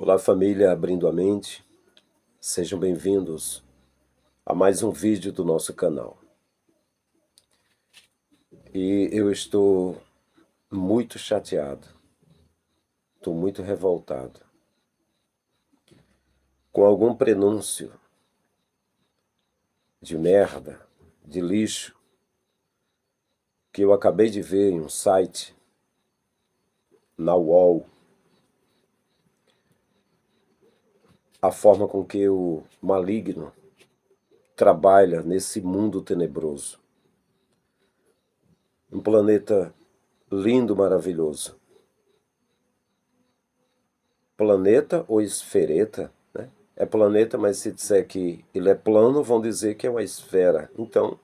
Olá, família Abrindo a Mente, sejam bem-vindos a mais um vídeo do nosso canal. E eu estou muito chateado, estou muito revoltado com algum prenúncio de merda, de lixo, que eu acabei de ver em um site, na UOL, a forma com que o maligno trabalha nesse mundo tenebroso. Um planeta lindo, maravilhoso. Planeta ou esfereta, né? É planeta, mas se disser que ele é plano, vão dizer que é uma esfera. Então,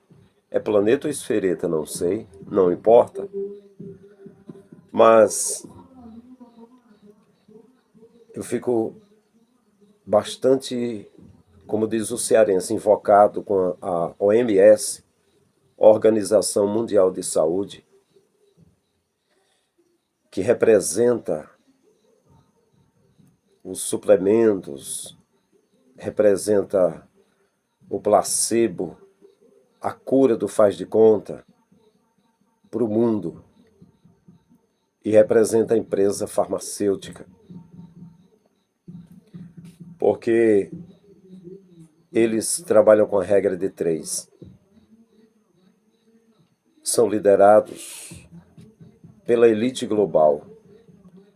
é planeta ou esfereta, não sei, não importa. Mas eu fico bastante, como diz o cearense, invocado com a OMS, Organização Mundial de Saúde, que representa os suplementos, representa o placebo, a cura do faz de conta para o mundo, e representa a empresa farmacêutica, porque eles trabalham com a regra de 3. São liderados pela elite global,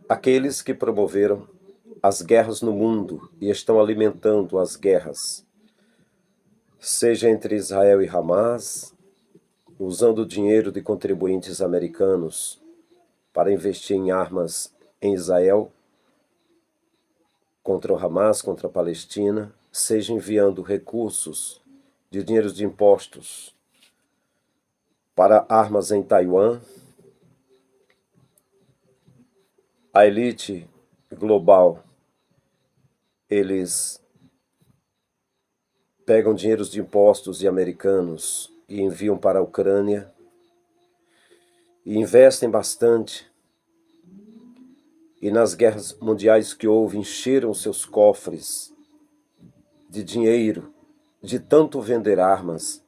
aqueles que promoveram as guerras no mundo e estão alimentando as guerras, seja entre Israel e Hamas, usando o dinheiro de contribuintes americanos para investir em armas em Israel, contra o Hamas, contra a Palestina, seja enviando recursos de dinheiros de impostos para armas em Taiwan. A elite global, eles pegam dinheiros de impostos de americanos e enviam para a Ucrânia e investem bastante. E nas guerras mundiais que houve, encheram seus cofres de dinheiro, de tanto vender armas.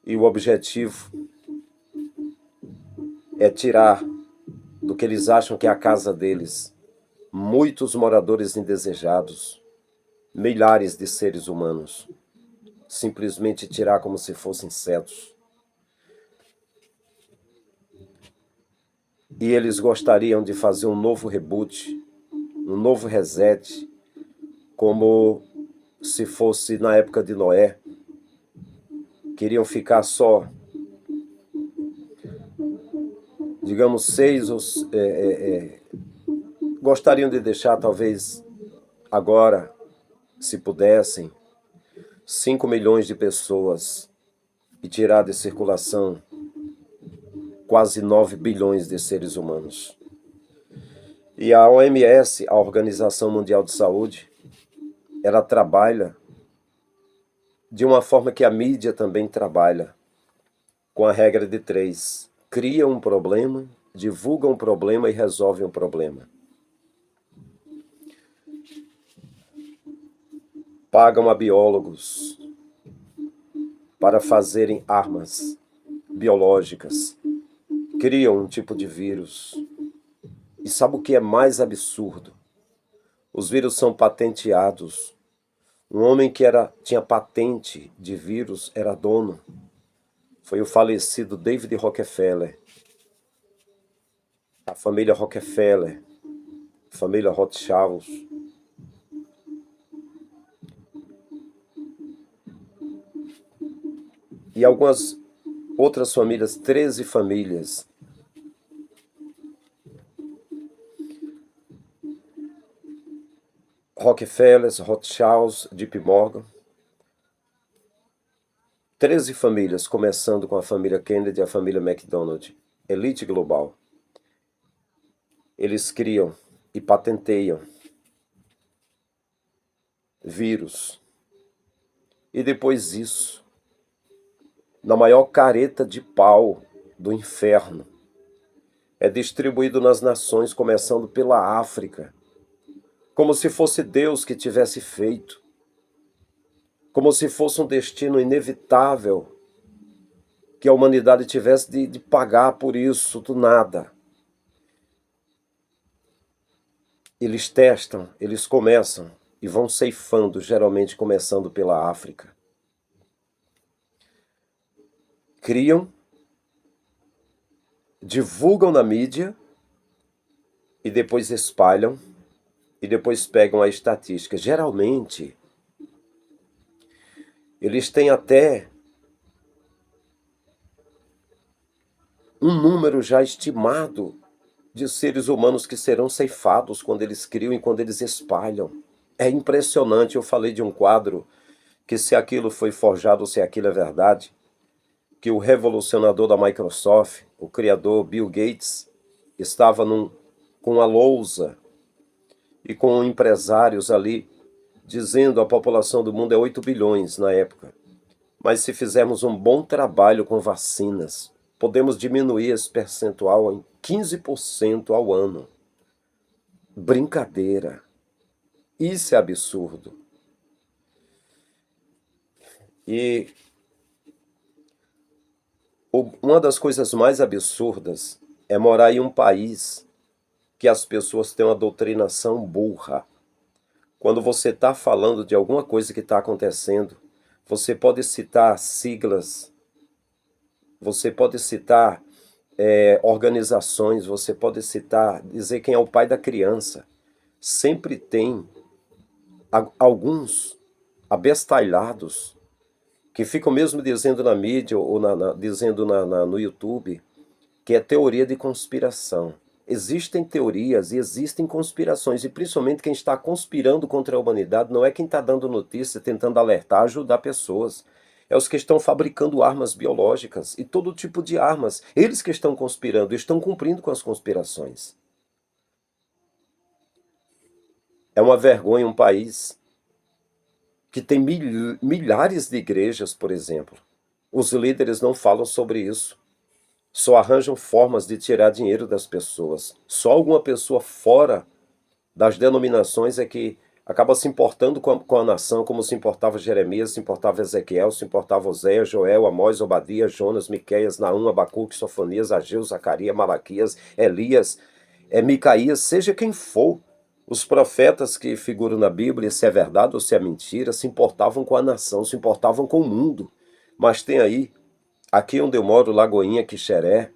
E o objetivo é tirar do que eles acham que é a casa deles muitos moradores indesejados, milhares de seres humanos, simplesmente tirar como se fossem insetos. E eles gostariam de fazer um novo reboot, um novo reset, como se fosse na época de Noé. Queriam ficar só, digamos, 6 ou... gostariam de deixar, talvez, agora, se pudessem, 5 milhões de pessoas e tirar de circulação quase 9 bilhões de seres humanos. E a OMS, a Organização Mundial de Saúde, ela trabalha de uma forma que a mídia também trabalha, com a regra de 3. Cria um problema, divulga um problema e resolve um problema. Pagam a biólogos para fazerem armas biológicas, criam um tipo de vírus. E sabe o que é mais absurdo? Os vírus são patenteados. Um homem que tinha patente de vírus era dono. Foi o falecido David Rockefeller. A família Rockefeller, a família Rothschild. E algumas outras famílias, 13 famílias. Rockefeller, Rothschild, JP Morgan. 13 famílias, começando com a família Kennedy e a família McDonald. Elite global. Eles criam e patenteiam vírus. E depois isso, na maior careta de pau do inferno, é distribuído nas nações, começando pela África, como se fosse Deus que tivesse feito, como se fosse um destino inevitável, que a humanidade tivesse de pagar por isso do nada. Eles testam, eles começam e vão ceifando, geralmente começando pela África. Criam, divulgam na mídia e depois espalham e depois pegam a estatística. Geralmente, eles têm até um número já estimado de seres humanos que serão ceifados quando eles criam e quando eles espalham. É impressionante. Eu falei de um quadro que, se aquilo foi forjado, se aquilo é verdade, que o revolucionador da Microsoft, o criador Bill Gates, estava com uma lousa e com empresários ali, dizendo a população do mundo é 8 bilhões na época. Mas se fizermos um bom trabalho com vacinas, podemos diminuir esse percentual em 15% ao ano. Brincadeira. Isso é absurdo. E uma das coisas mais absurdas é morar em um país que as pessoas têm uma doutrinação burra. Quando você está falando de alguma coisa que está acontecendo, você pode citar siglas, você pode citar organizações, você pode citar, dizer quem é o pai da criança. Sempre tem alguns abestalhados que ficam mesmo dizendo na mídia ou dizendo no YouTube que é teoria de conspiração. Existem teorias e existem conspirações, e principalmente quem está conspirando contra a humanidade não é quem está dando notícia, tentando alertar, ajudar pessoas. É os que estão fabricando armas biológicas e todo tipo de armas. Eles que estão conspirando, estão cumprindo com as conspirações. É uma vergonha um país que tem milhares de igrejas, por exemplo. Os líderes não falam sobre isso. Só arranjam formas de tirar dinheiro das pessoas. Só alguma pessoa fora das denominações é que acaba se importando com a nação, como se importava Jeremias, se importava Ezequiel, se importava Oséias, Joel, Amós, Obadias, Jonas, Miqueias, Naum, Abacuque, Sofonias, Ageu, Zacarias, Malaquias, Elias, Micaías, seja quem for. Os profetas que figuram na Bíblia, se é verdade ou se é mentira, se importavam com a nação, se importavam com o mundo. Mas tem aí, aqui onde eu moro, Lagoinha, Quixeré,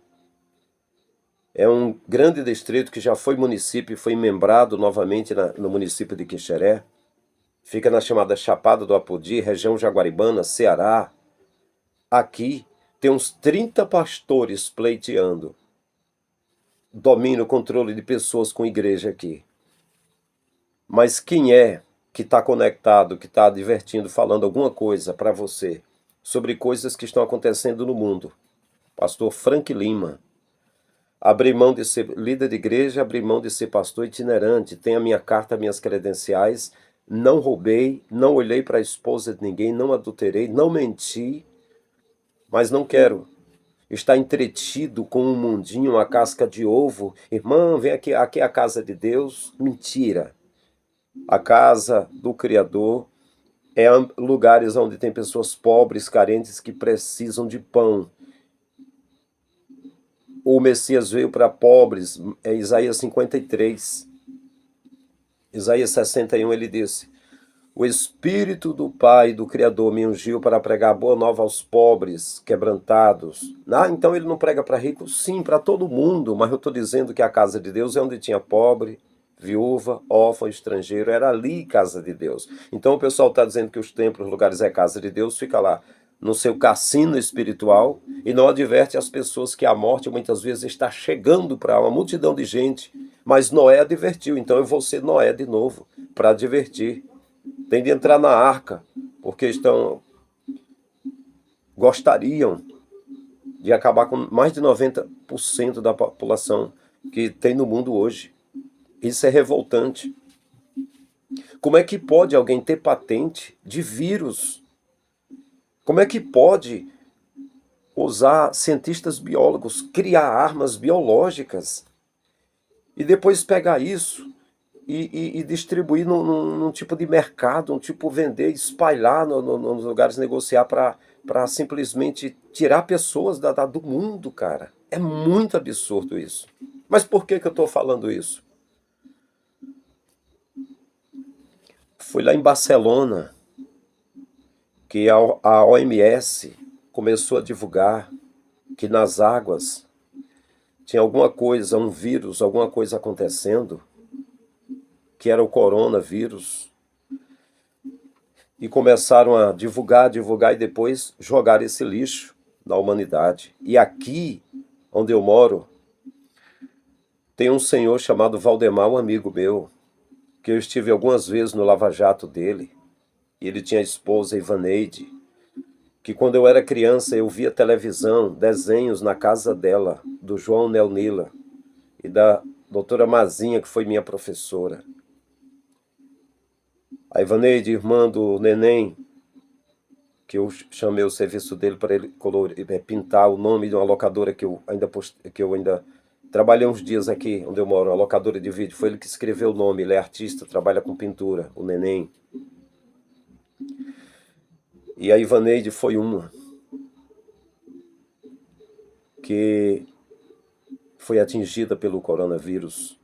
é um grande distrito que já foi município e foi membrado novamente no município de Quixeré. Fica na chamada Chapada do Apodi, região Jaguaribana, Ceará. Aqui tem uns 30 pastores pleiteando domínio, controle de pessoas com igreja aqui. Mas quem é que está conectado, que está advertindo, falando alguma coisa para você sobre coisas que estão acontecendo no mundo? Pastor Frank Lima. Abri mão de ser líder de igreja, abri mão de ser pastor itinerante, tenho a minha carta, minhas credenciais, não roubei, não olhei para a esposa de ninguém, não adulterei, não menti, mas não quero estar entretido com um mundinho, uma casca de ovo. Irmão, vem aqui, aqui é a casa de Deus. Mentira. A casa do Criador é lugares onde tem pessoas pobres, carentes, que precisam de pão. O Messias veio para pobres, é Isaías 53. Isaías 61, ele disse: o Espírito do Pai, do Criador, me ungiu para pregar boa nova aos pobres, quebrantados. Então ele não prega para ricos? Sim, para todo mundo, mas eu estou dizendo que a casa de Deus é onde tinha pobre, viúva, órfão, estrangeiro, era ali casa de Deus. Então o pessoal está dizendo que os templos, lugares é casa de Deus, fica lá no seu cassino espiritual e não adverte as pessoas que a morte muitas vezes está chegando para uma multidão de gente, mas Noé advertiu, então eu vou ser Noé de novo, para advertir. Tem de entrar na arca, porque gostariam de acabar com mais de 90% da população que tem no mundo hoje. Isso é revoltante. Como é que pode alguém ter patente de vírus? Como é que pode usar cientistas biólogos, criar armas biológicas e depois pegar isso e distribuir num tipo de mercado, um tipo vender, espalhar nos lugares, negociar para simplesmente tirar pessoas do mundo, cara. É muito absurdo isso. Mas por que eu estou falando isso? Fui lá em Barcelona que a OMS começou a divulgar que nas águas tinha alguma coisa, um vírus, alguma coisa acontecendo, que era o coronavírus, e começaram a divulgar, divulgar e depois jogar esse lixo na humanidade. E aqui, onde eu moro, tem um senhor chamado Valdemar, um amigo meu, que eu estive algumas vezes no Lava Jato dele, e ele tinha a esposa Ivaneide, que quando eu era criança eu via televisão, desenhos na casa dela, do João Nelnila e da doutora Mazinha, que foi minha professora. A Ivaneide, irmã do Neném, que eu chamei o serviço dele para ele pintar o nome de uma locadora que eu ainda trabalhei uns dias aqui onde eu moro, uma locadora de vídeo. Foi ele que escreveu o nome, ele é artista, trabalha com pintura, o Neném. E a Ivaneide foi uma que foi atingida pelo coronavírus.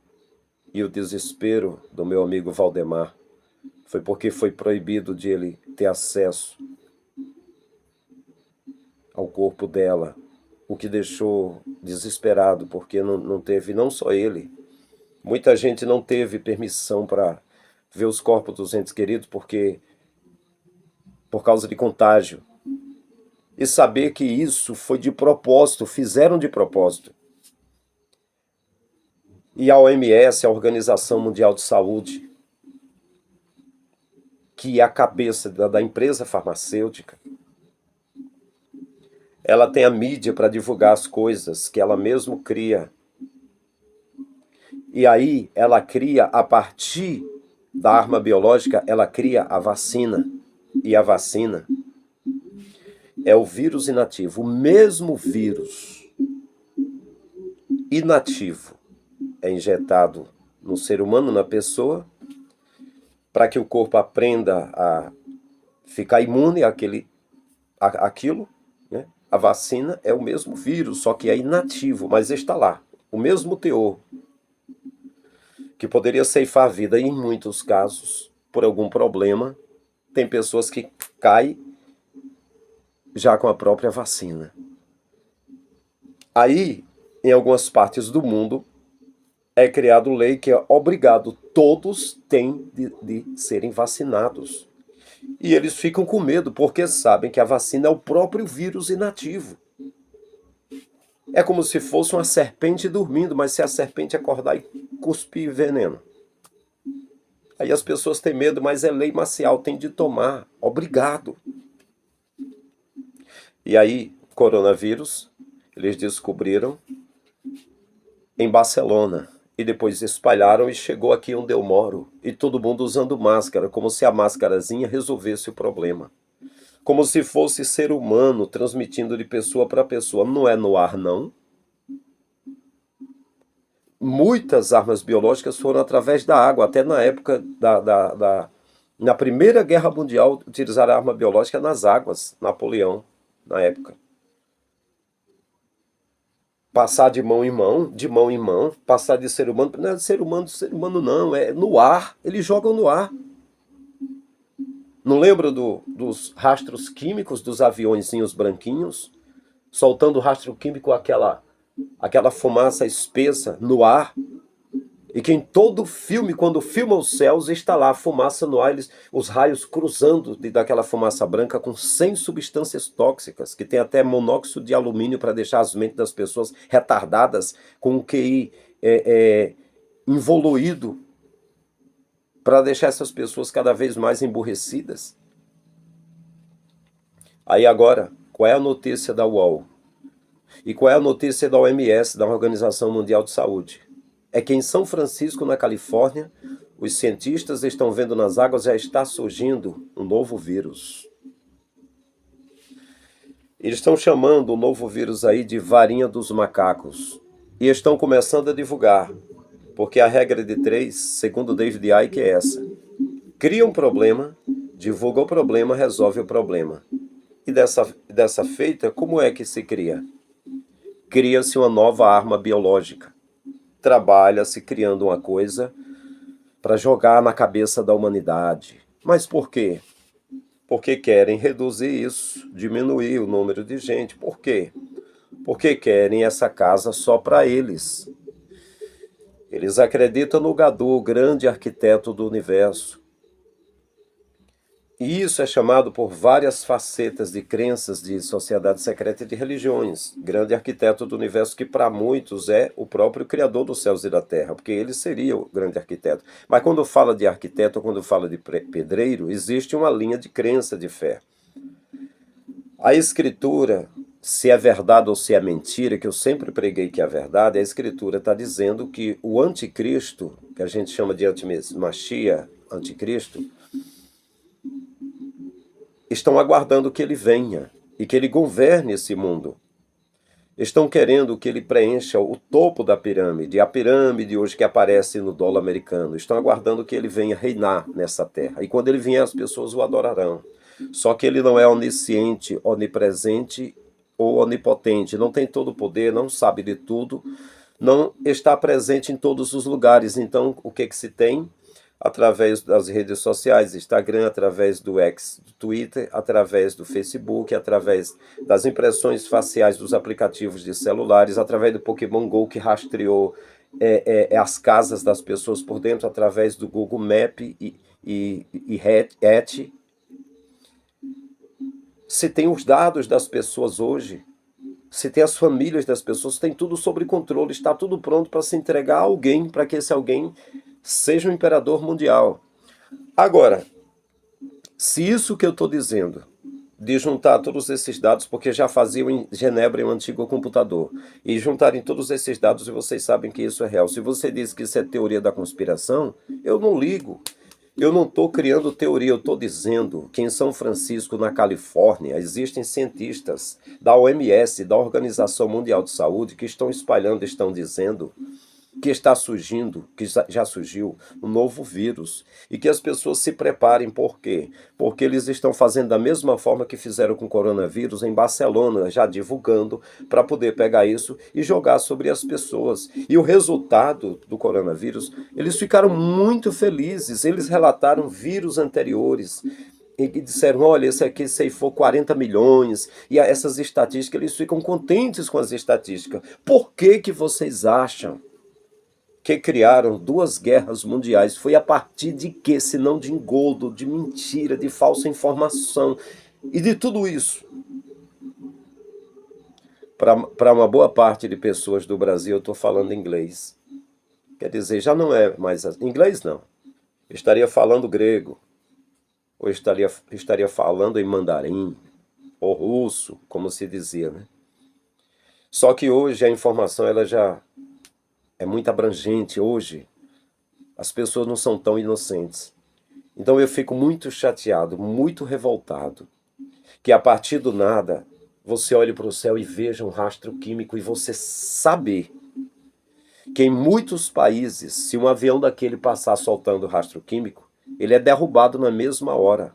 E o desespero do meu amigo Valdemar foi porque foi proibido de ele ter acesso ao corpo dela, o que deixou desesperado, porque não teve, não só ele, muita gente não teve permissão para ver os corpos dos entes queridos por causa de contágio. E saber que isso foi de propósito, fizeram de propósito. E a OMS, a Organização Mundial de Saúde, que é a cabeça da empresa farmacêutica, ela tem a mídia para divulgar as coisas que ela mesmo cria. E aí ela cria, a partir da arma biológica, ela cria a vacina. E a vacina é o vírus inativo. O mesmo vírus inativo é injetado no ser humano, na pessoa, para que o corpo aprenda a ficar imune àquilo, né? A vacina é o mesmo vírus, só que é inativo, mas está lá. O mesmo teor, que poderia ceifar a vida, e em muitos casos, por algum problema, tem pessoas que caem já com a própria vacina. Aí, em algumas partes do mundo, é criado lei que é obrigado, todos têm de serem vacinados. E eles ficam com medo, porque sabem que a vacina é o próprio vírus inativo. É como se fosse uma serpente dormindo, mas se a serpente acordar e cuspir veneno. Aí as pessoas têm medo, mas é lei marcial, tem de tomar, obrigado. E aí, coronavírus, eles descobriram em Barcelona. E depois espalharam e chegou aqui onde eu moro. E todo mundo usando máscara, como se a máscarazinha resolvesse o problema. Como se fosse ser humano transmitindo de pessoa para pessoa. Não é no ar, não. Muitas armas biológicas foram através da água. Até na época na Primeira Guerra Mundial, utilizaram a arma biológica nas águas. Napoleão, na época. Passar de mão em mão, passar de ser humano, não é de ser humano não, é no ar, eles jogam no ar. Não lembra dos rastros químicos dos aviõezinhos branquinhos? Soltando rastro químico, aquela fumaça espessa no ar. E que em todo filme, quando filma os céus, está lá a fumaça no ar, os raios cruzando daquela fumaça branca com 100 substâncias tóxicas, que tem até monóxido de alumínio para deixar as mentes das pessoas retardadas, com o QI involuído, para deixar essas pessoas cada vez mais emburrecidas. Aí agora, qual é a notícia da UOL? E qual é a notícia da OMS, da Organização Mundial de Saúde? É que em São Francisco, na Califórnia, os cientistas estão vendo nas águas já está surgindo um novo vírus. Eles estão chamando o novo vírus aí de varinha dos macacos. E estão começando a divulgar Porque a regra de três, segundo David Icke, é essa. Cria um problema, divulga o problema, resolve o problema. E dessa feita, como é que se cria? Cria-se uma nova arma biológica. Trabalha-se criando uma coisa para jogar na cabeça da humanidade. Mas por quê? Porque querem reduzir isso, diminuir o número de gente. Por quê? Porque querem essa casa só para eles. Eles acreditam no Gadu, o grande arquiteto do universo. E isso é chamado por várias facetas de crenças de sociedade secreta e de religiões. Grande arquiteto do universo que para muitos é o próprio criador dos céus e da terra, porque ele seria o grande arquiteto. Mas quando fala de arquiteto, ou quando fala de pedreiro, existe uma linha de crença, de fé. A escritura, se é verdade ou se é mentira, que eu sempre preguei que é verdade, a escritura está dizendo que o anticristo, que a gente chama de antimachia, anticristo, estão aguardando que ele venha e que ele governe esse mundo. Estão querendo que ele preencha o topo da pirâmide, a pirâmide hoje que aparece no dólar americano. Estão aguardando que ele venha reinar nessa terra. E quando ele vier, as pessoas o adorarão. Só que ele não é onisciente, onipresente ou onipotente. Não tem todo o poder, não sabe de tudo, não está presente em todos os lugares. Então, o que se tem? Através das redes sociais, Instagram, através do X, do Twitter, através do Facebook, através das impressões faciais dos aplicativos de celulares, através do Pokémon Go que rastreou as casas das pessoas por dentro, através do Google Map e Hat. Se tem os dados das pessoas hoje, se tem as famílias das pessoas, tem tudo sob controle, está tudo pronto para se entregar a alguém, para que esse alguém seja um imperador mundial. Agora, se isso que eu estou dizendo, de juntar todos esses dados, porque já faziam em Genebra em um antigo computador, e juntarem todos esses dados e vocês sabem que isso é real. Se você diz que isso é teoria da conspiração, eu não ligo. Eu não estou criando teoria, eu estou dizendo que em São Francisco, na Califórnia, existem cientistas da OMS, da Organização Mundial de Saúde, que estão espalhando, estão dizendo que está surgindo, que já surgiu, um novo vírus. E que as pessoas se preparem, por quê? Porque eles estão fazendo da mesma forma que fizeram com o coronavírus em Barcelona, já divulgando, para poder pegar isso e jogar sobre as pessoas. E o resultado do coronavírus, eles ficaram muito felizes, eles relataram vírus anteriores, e que disseram, olha, esse aqui ceifou 40 milhões, e essas estatísticas, eles ficam contentes com as estatísticas. Por que que vocês acham que criaram duas guerras mundiais? Foi a partir de quê? Se não de engodo, de mentira, de falsa informação e de tudo isso. Para uma boa parte de pessoas do Brasil, eu estou falando inglês. Quer dizer, já não é mais... Inglês não. Eu estaria falando grego, ou estaria falando em mandarim, ou russo, como se dizia, né? Só que hoje a informação ela já é muito abrangente. Hoje as pessoas não são tão inocentes. Então eu fico muito chateado, muito revoltado, que a partir do nada você olhe para o céu e veja um rastro químico e você saber que em muitos países, se um avião daquele passar soltando rastro químico, ele é derrubado na mesma hora.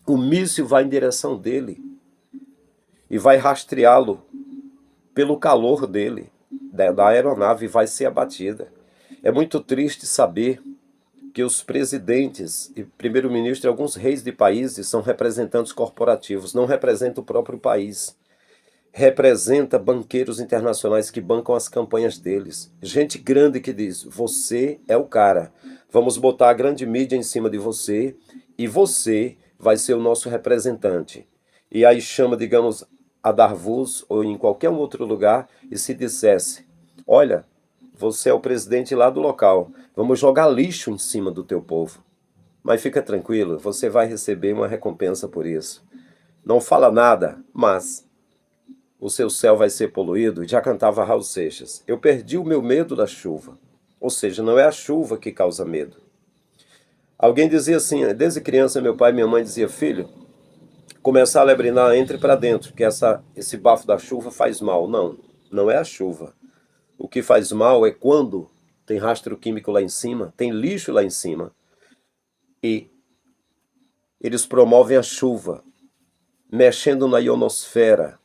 O míssil vai em direção dele e vai rastreá-lo pelo calor dele, da aeronave, vai ser abatida. É muito triste saber que os presidentes e primeiro-ministro e alguns reis de países são representantes corporativos, não representam o próprio país. Representa banqueiros internacionais que bancam as campanhas deles. Gente grande que diz, você é o cara, vamos botar a grande mídia em cima de você e você vai ser o nosso representante. E aí chama, digamos, a Davos ou em qualquer outro lugar e se dissesse, olha, você é o presidente lá do local, vamos jogar lixo em cima do teu povo. Mas fica tranquilo, você vai receber uma recompensa por isso. Não fala nada, mas o seu céu vai ser poluído. Já cantava Raul Seixas. Eu perdi o meu medo da chuva. Ou seja, não é a chuva que causa medo. Alguém dizia assim, desde criança meu pai e minha mãe diziam, filho, começar a lebrinar, entre para dentro, que esse bafo da chuva faz mal. Não, não é a chuva. O que faz mal é quando tem rastro químico lá em cima, tem lixo lá em cima. E eles promovem a chuva, mexendo na ionosfera,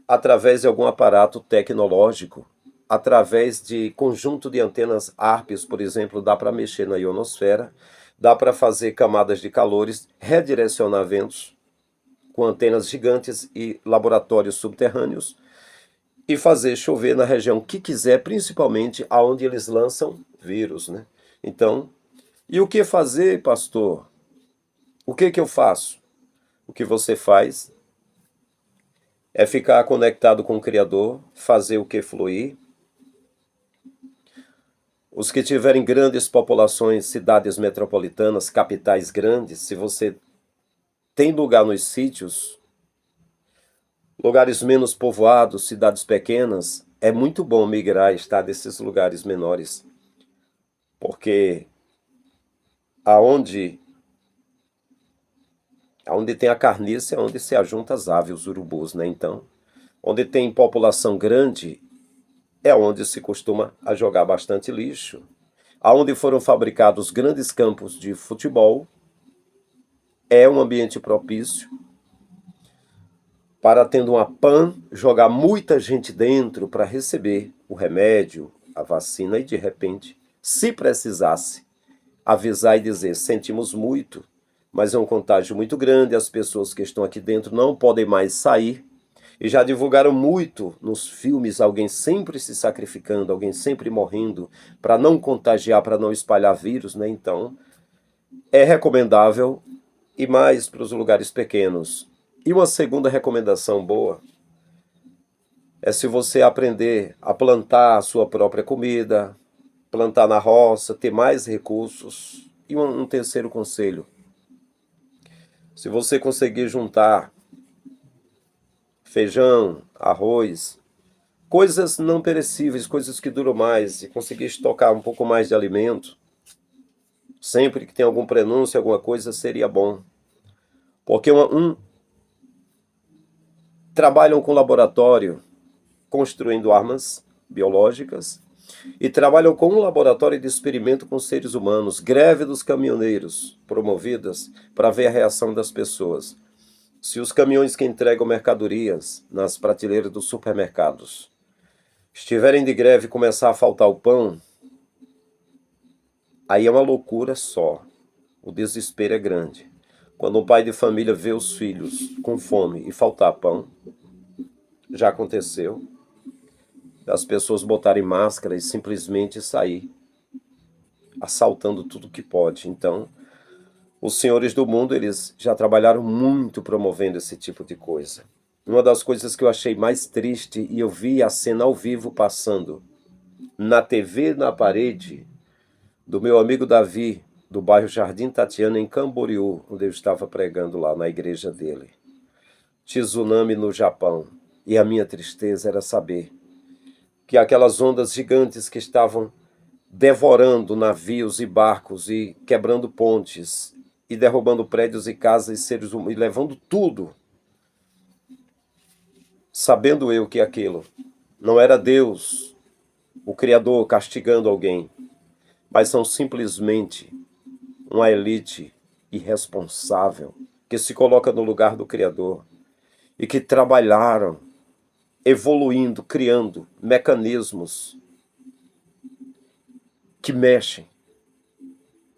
através de algum aparato tecnológico, através de conjunto de antenas HARPs, por exemplo, dá para mexer na ionosfera, dá para fazer camadas de calores, redirecionar ventos com antenas gigantes e laboratórios subterrâneos e fazer chover na região que quiser, principalmente aonde eles lançam vírus, né? Então, e o que fazer, pastor? O que eu faço? O que você faz é ficar conectado com o Criador, fazer o que fluir. Os que tiverem grandes populações, cidades metropolitanas, capitais grandes, se você tem lugar nos sítios, lugares menos povoados, cidades pequenas, é muito bom migrar e estar desses lugares menores, porque aonde tem a carniça é onde se ajuntam as aves, os urubus, né? Então, onde tem população grande é onde se costuma a jogar bastante lixo. Aonde foram fabricados grandes campos de futebol, é um ambiente propício para, tendo uma PAN, jogar muita gente dentro para receber o remédio, a vacina e, de repente, se precisasse, avisar e dizer: sentimos muito, mas é um contágio muito grande, as pessoas que estão aqui dentro não podem mais sair. E já divulgaram muito nos filmes, alguém sempre se sacrificando, alguém sempre morrendo para não contagiar, para não espalhar vírus, né? Então, é recomendável ir mais para os lugares pequenos. E uma segunda recomendação boa é se você aprender a plantar a sua própria comida, plantar na roça, ter mais recursos. E um terceiro conselho: se você conseguir juntar feijão, arroz, coisas não perecíveis, coisas que duram mais, e conseguir estocar um pouco mais de alimento, sempre que tem algum prenúncio, alguma coisa, seria bom. Porque trabalham com laboratório, construindo armas biológicas, e trabalham com um laboratório de experimento com seres humanos, greve dos caminhoneiros, promovidas para ver a reação das pessoas. Se os caminhões que entregam mercadorias nas prateleiras dos supermercados estiverem de greve e começar a faltar o pão, aí é uma loucura só. O desespero é grande. Quando um pai de família vê os filhos com fome e faltar pão, já aconteceu, as pessoas botarem máscara e simplesmente sair assaltando tudo que pode. Então, os senhores do mundo, eles já trabalharam muito promovendo esse tipo de coisa. Uma das coisas que eu achei mais triste, e eu vi a cena ao vivo passando na TV, na parede, do meu amigo Davi, do bairro Jardim Tatiana, em Camboriú, onde eu estava pregando lá na igreja dele. Tsunami no Japão. E a minha tristeza era saber que aquelas ondas gigantes que estavam devorando navios e barcos e quebrando pontes e derrubando prédios e casas e seres humanos e levando tudo, sabendo eu que aquilo não era Deus, o Criador, castigando alguém, mas são simplesmente uma elite irresponsável que se coloca no lugar do Criador e que trabalharam evoluindo, criando mecanismos que mexem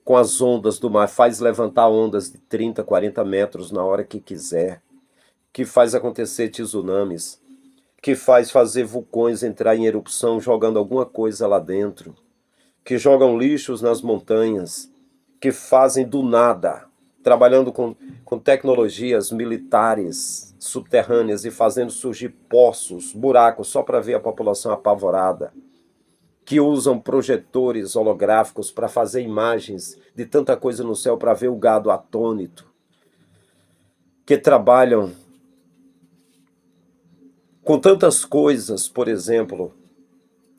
com as ondas do mar, faz levantar ondas de 30, 40 metros na hora que quiser, que faz acontecer tsunamis, que faz fazer vulcões entrar em erupção jogando alguma coisa lá dentro, que jogam lixos nas montanhas, que fazem do nada, trabalhando com tecnologias militares subterrâneas e fazendo surgir poços, buracos, só para ver a população apavorada, que usam projetores holográficos para fazer imagens de tanta coisa no céu para ver o gado atônito, que trabalham com tantas coisas. Por exemplo,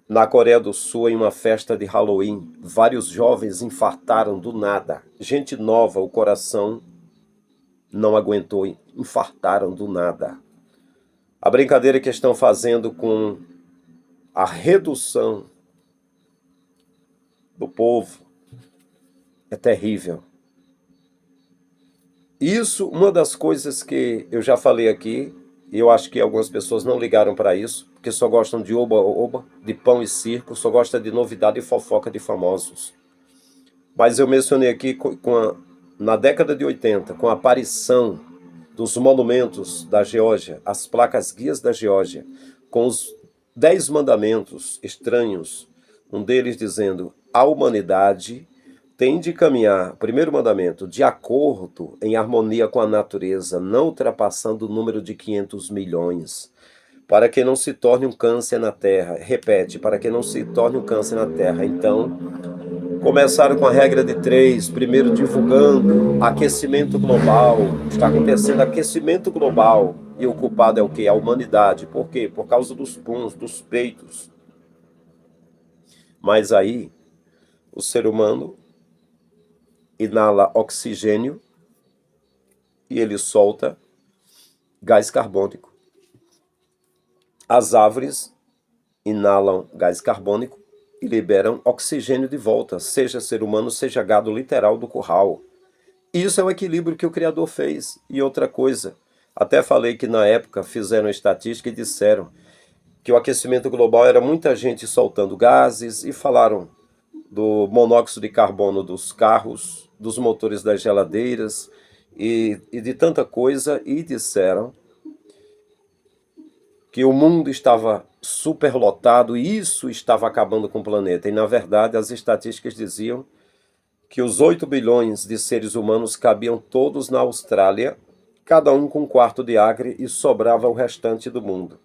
na Coreia do Sul, em uma festa de Halloween, vários jovens infartaram do nada. Gente nova, o coração não aguentou, infartaram do nada. A brincadeira que estão fazendo com a redução do povo é terrível. Isso, uma das coisas que eu já falei aqui, e eu acho que algumas pessoas não ligaram para isso, porque só gostam de oba-oba, de pão e circo, só gostam de novidade e fofoca de famosos. Mas eu mencionei aqui na década de 80, com a aparição dos monumentos da Geórgia, as placas guias da Geórgia, com os 10 mandamentos estranhos, um deles dizendo: a humanidade tem de caminhar, primeiro mandamento, de acordo, em harmonia com a natureza, não ultrapassando o número de 500 milhões, para que não se torne um câncer na Terra. Repete, para que não se torne um câncer na Terra. Então, começaram com a regra de três, primeiro divulgando aquecimento global. Está acontecendo aquecimento global. E o culpado é o quê? A humanidade. Por quê? Por causa dos puns, dos peitos. Mas aí, o ser humano inala oxigênio e ele solta gás carbônico. As árvores inalam gás carbônico e liberam oxigênio de volta, seja ser humano, seja gado literal do curral. Isso é o equilíbrio que o Criador fez. E outra coisa, até falei que na época fizeram estatística e disseram que o aquecimento global era muita gente soltando gases e falaram do monóxido de carbono dos carros, dos motores das geladeiras e de tanta coisa, e disseram que o mundo estava superlotado e isso estava acabando com o planeta. E na verdade as estatísticas diziam que os 8 bilhões de seres humanos cabiam todos na Austrália, cada um com um quarto de acre, e sobrava o restante do mundo.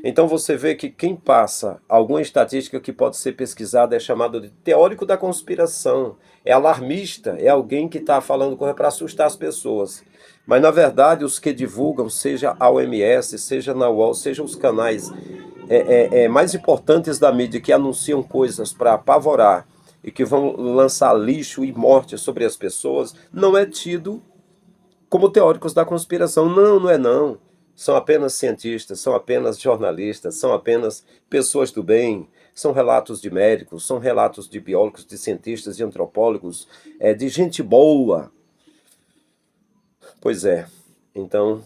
Então você vê que quem passa alguma estatística que pode ser pesquisada é chamado de teórico da conspiração, é alarmista, é alguém que está falando coisa para assustar as pessoas. Mas na verdade os que divulgam, seja a OMS, seja na UOL, seja os canais mais importantes da mídia que anunciam coisas para apavorar e que vão lançar lixo e morte sobre as pessoas, não é tido como teóricos da conspiração. Não, não é não. São apenas cientistas, são apenas jornalistas, são apenas pessoas do bem, são relatos de médicos, são relatos de biólogos, de cientistas, de antropólogos, de gente boa. Pois é, então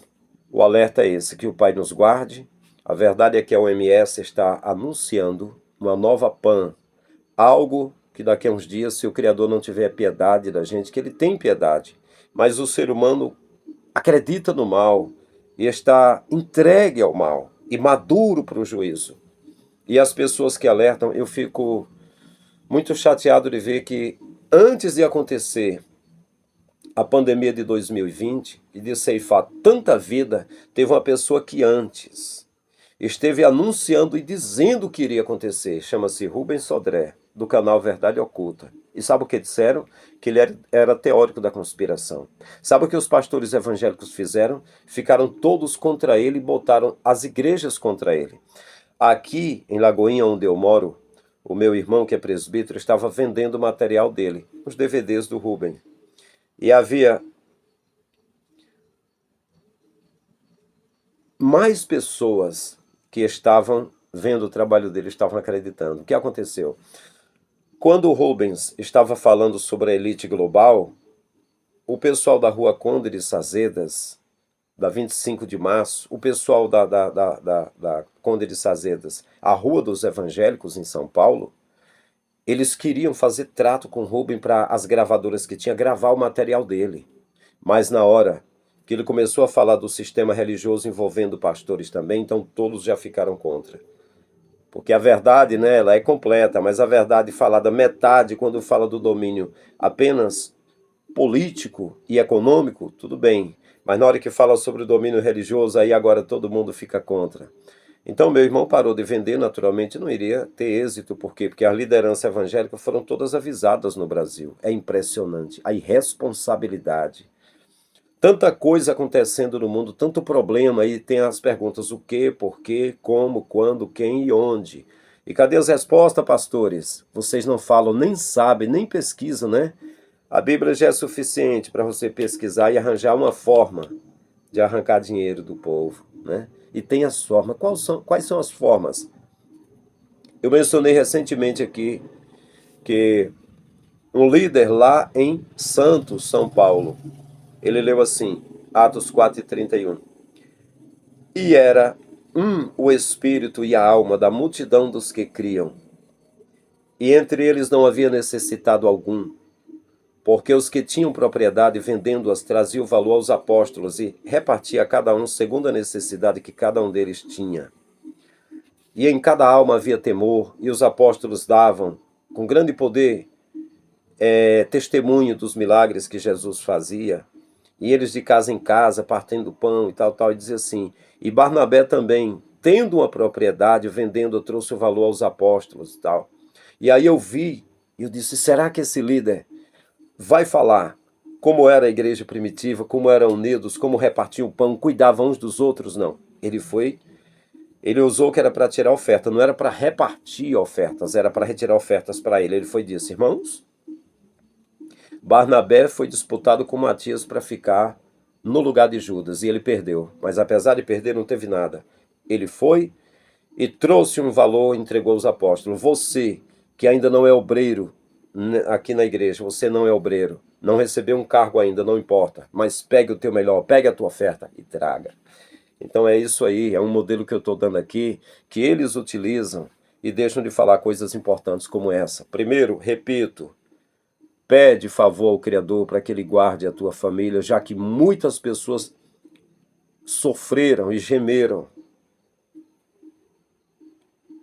o alerta é esse, que o Pai nos guarde. A verdade é que a OMS está anunciando uma nova PAN, algo que daqui a uns dias, se o Criador não tiver piedade da gente, que ele tem piedade, mas o ser humano acredita no mal e está entregue ao mal e maduro para o juízo. E as pessoas que alertam, eu fico muito chateado de ver que antes de acontecer a pandemia de 2020 e de ceifar tanta vida, teve uma pessoa que antes esteve anunciando e dizendo o que iria acontecer. Chama-se Rubens Sodré, do canal Verdade Oculta. E sabe o que disseram? Que ele era teórico da conspiração. Sabe o que os pastores evangélicos fizeram? Ficaram todos contra ele e botaram as igrejas contra ele. Aqui, em Lagoinha, onde eu moro, o meu irmão, que é presbítero, estava vendendo o material dele, os DVDs do Rubens. E havia mais pessoas que estavam vendo o trabalho dele, estavam acreditando. O que aconteceu? Quando o Rubens estava falando sobre a elite global, o pessoal da Rua Conde de Sazedas, da 25 de março, o pessoal da Conde de Sazedas, a Rua dos Evangélicos em São Paulo, eles queriam fazer trato com o Rubens para as gravadoras que tinha gravar o material dele. Mas na hora que ele começou a falar do sistema religioso envolvendo pastores também, então todos já ficaram contra. Porque a verdade, né, ela é completa, mas a verdade falada metade, quando fala do domínio apenas político e econômico, tudo bem. Mas na hora que fala sobre o domínio religioso, aí agora todo mundo fica contra. Então meu irmão parou de vender, naturalmente não iria ter êxito. Por quê? Porque as lideranças evangélicas foram todas avisadas no Brasil. É impressionante a irresponsabilidade. Tanta coisa acontecendo no mundo, tanto problema, e tem as perguntas: o que, por quê, como, quando, quem e onde. E cadê as respostas, pastores? Vocês não falam, nem sabem, nem pesquisam, né? A Bíblia já é suficiente para você pesquisar e arranjar uma forma de arrancar dinheiro do povo, né? E tem as formas. Quais são as formas? Eu mencionei recentemente aqui que um líder lá em Santos, São Paulo. Ele leu assim, Atos 4:31. E era o espírito e a alma da multidão dos que criam. E entre eles não havia necessitado algum, porque os que tinham propriedade, vendendo-as, traziam valor aos apóstolos e repartia a cada um segundo a necessidade que cada um deles tinha. E em cada alma havia temor, e os apóstolos davam, com grande poder, testemunho dos milagres que Jesus fazia. E eles de casa em casa, partindo pão e tal, e dizia assim, e Barnabé também, tendo uma propriedade, vendendo, trouxe o valor aos apóstolos e tal. E aí eu vi, e eu disse, será que esse líder vai falar como era a igreja primitiva, como eram unidos, como repartiam o pão, cuidavam uns dos outros? Não. Ele usou que era para tirar oferta, não era para repartir ofertas, era para retirar ofertas para ele. Ele foi e disse, irmãos, Barnabé foi disputado com Matias para ficar no lugar de Judas e ele perdeu. Mas apesar de perder, não teve nada. Ele foi e trouxe um valor e entregou aos apóstolos. Você, que ainda não é obreiro aqui na igreja, você não é obreiro, não recebeu um cargo ainda, não importa, mas pegue o teu melhor, pegue a tua oferta e traga. Então é isso aí, é um modelo que eu estou dando aqui, que eles utilizam e deixam de falar coisas importantes como essa. Primeiro, repito, pede favor ao Criador para que Ele guarde a tua família, já que muitas pessoas sofreram e gemeram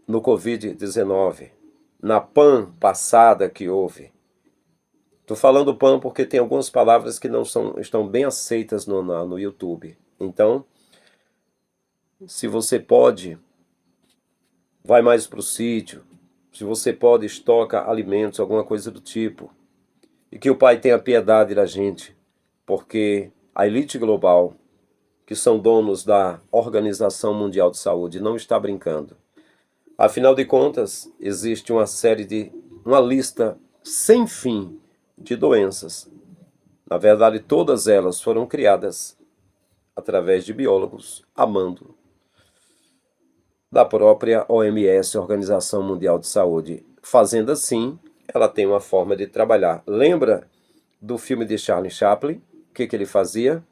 no Covid-19, na PAN passada que houve. Estou falando PAN porque tem algumas palavras que não estão bem aceitas no YouTube. Então, se você pode, vai mais para o sítio. Se você pode, estoca alimentos, alguma coisa do tipo. E que o Pai tenha piedade da gente, porque a elite global, que são donos da Organização Mundial de Saúde, não está brincando. Afinal de contas, existe uma lista sem fim de doenças. Na verdade, todas elas foram criadas através de biólogos, a mando da própria OMS, Organização Mundial de Saúde. Fazendo assim, ela tem uma forma de trabalhar. Lembra do filme de Charlie Chaplin? O que ele fazia?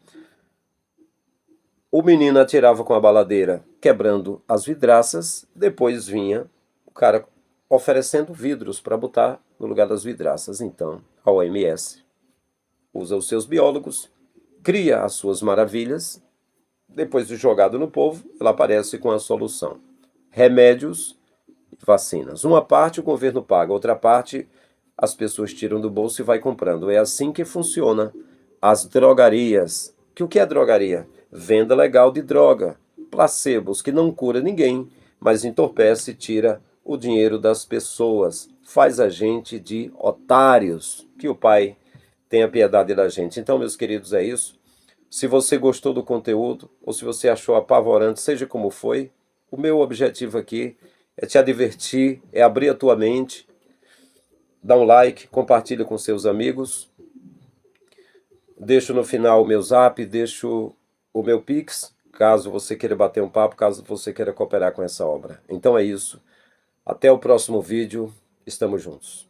O menino atirava com a baladeira, quebrando as vidraças, depois vinha o cara oferecendo vidros para botar no lugar das vidraças. Então, a OMS usa os seus biólogos, cria as suas maravilhas, depois de jogado no povo, ela aparece com a solução. Remédios e vacinas. Uma parte o governo paga, outra parte as pessoas tiram do bolso e vai comprando. É assim que funciona as drogarias. O que é drogaria? Venda legal de droga, placebos que não cura ninguém, mas entorpece e tira o dinheiro das pessoas, faz a gente de otários. Que o Pai tenha piedade da gente. Então, meus queridos, é isso. Se você gostou do conteúdo ou se você achou apavorante, seja como foi, o meu objetivo aqui é te advertir, é abrir a tua mente, dá um like, compartilha com seus amigos. Deixo no final o meu zap, deixo o meu Pix, caso você queira bater um papo, caso você queira cooperar com essa obra. Então é isso. Até o próximo vídeo. Estamos juntos.